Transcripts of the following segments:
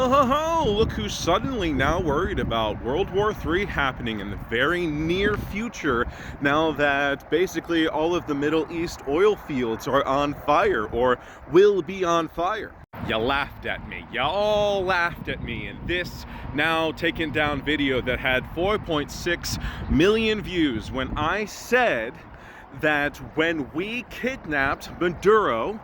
Oh, ho, ho, look who's suddenly now worried about World War III happening in the very near future now that basically all of the Middle East oil fields are on fire or will be on fire. You laughed at me. You all laughed at me in this now taken down video that had 4.6 million views when I said that when we kidnapped Maduro,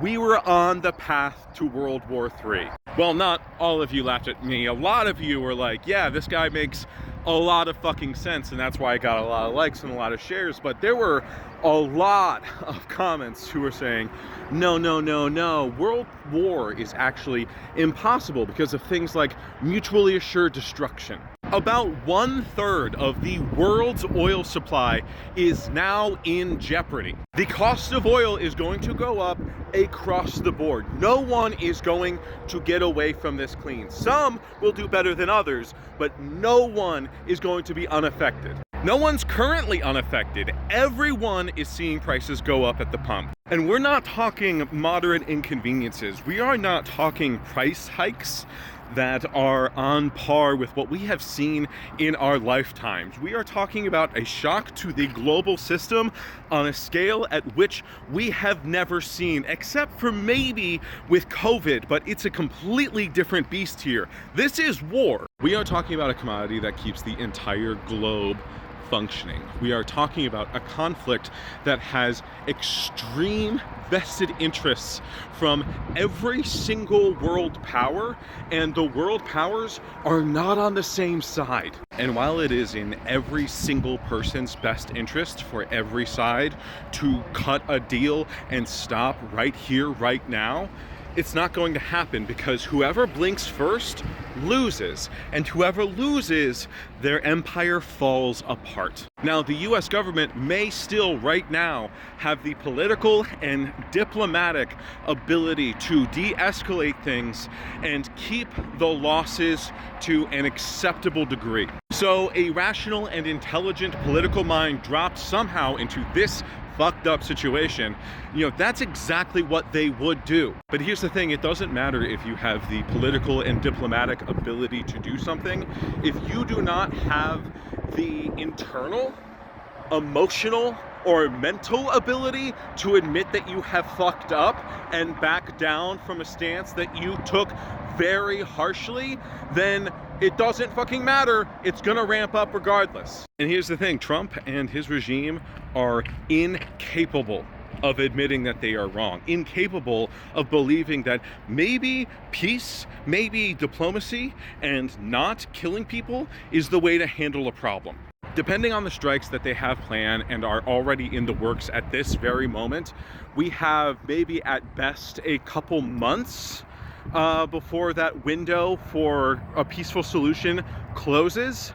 we were on the path to World War III. Well, not all of you laughed at me. A lot of you were like, yeah, this guy makes a lot of fucking sense, and that's why I got a lot of likes and a lot of shares. But there were a lot of comments who were saying, no, no, no, no, world war is actually impossible because of things like mutually assured destruction. About 1/3 of the world's oil supply is now in jeopardy. The cost of oil is going to go up across the board. No one is going to get away from this clean. Some will do better than others, but no one is going to be unaffected. No one's currently unaffected. Everyone is seeing prices go up at the pump. And we're not talking moderate inconveniences. We are not talking price hikes that are on par with what we have seen in our lifetimes. We are talking about a shock to the global system on a scale at which we have never seen, except for maybe with COVID, but it's a completely different beast here. This is war. We are talking about a commodity that keeps the entire globe functioning. We are talking about a conflict that has extreme vested interests from every single world power, and the world powers are not on the same side. And while it is in every single person's best interest for every side to cut a deal and stop right here, right now, it's not going to happen because whoever blinks first loses, and whoever loses, their empire falls apart. Now, the US government may still right now have the political and diplomatic ability to de-escalate things and keep the losses to an acceptable degree. So a rational and intelligent political mind dropped somehow into this fucked up situation, that's exactly what they would do. But here's the thing, it doesn't matter if you have the political and diplomatic ability to do something. If you do not have the internal, emotional, or mental ability to admit that you have fucked up and back down from a stance that you took very harshly, then it doesn't fucking matter. It's gonna ramp up regardless. And here's the thing, Trump and his regime are incapable of admitting that they are wrong, incapable of believing that maybe peace, maybe diplomacy, and not killing people is the way to handle a problem. Depending on the strikes that they have planned and are already in the works at this very moment, we have maybe at best a couple months before that window for a peaceful solution closes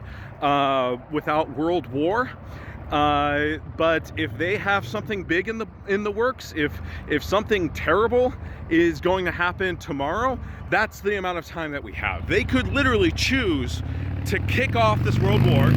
without world war. But if they have something big in the works, if something terrible is going to happen tomorrow, that's the amount of time that we have. They could literally choose to kick off this world war.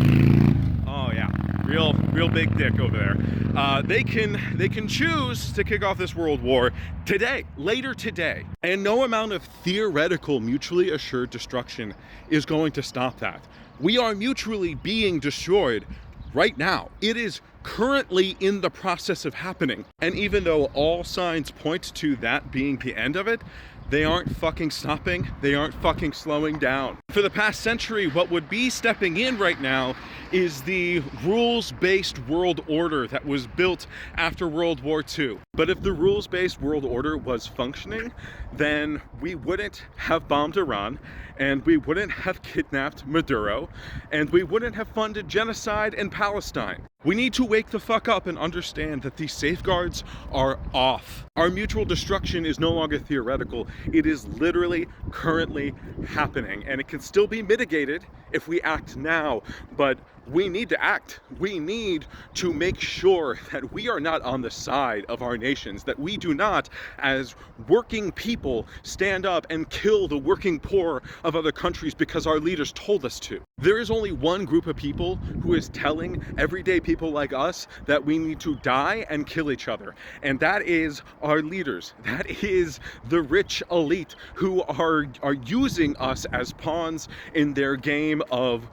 Oh yeah, real big dick over there. They can choose to kick off this world war today, later today. And no amount of theoretical mutually assured destruction is going to stop that. We are mutually being destroyed right now. It is currently in the process of happening. And even though all signs point to that being the end of it, they aren't fucking stopping. They aren't fucking slowing down. For the past century, what would be stepping in right now is the rules-based world order that was built after World War II. But if the rules-based world order was functioning, then we wouldn't have bombed Iran, and we wouldn't have kidnapped Maduro, and we wouldn't have funded genocide in Palestine. We need to wake the fuck up and understand that these safeguards are off. Our mutual destruction is no longer theoretical. It is literally currently happening, and it can still be mitigated if we act now, but we need to act. We need to make sure that we are not on the side of our nations, that we do not, as working people, stand up and kill the working poor of other countries because our leaders told us to. There is only one group of people who is telling everyday people like us that we need to die and kill each other, and that is our leaders. That is the rich elite who are using us as pawns in their game of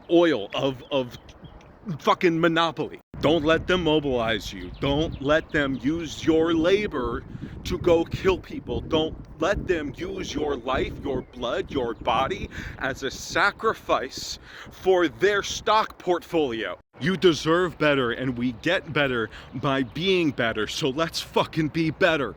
oil, of fucking monopoly. Don't let them mobilize you. Don't let them use your labor to go kill people. Don't let them use your life, your blood, your body as a sacrifice for their stock portfolio. You deserve better, and we get better by being better, so let's fucking be better.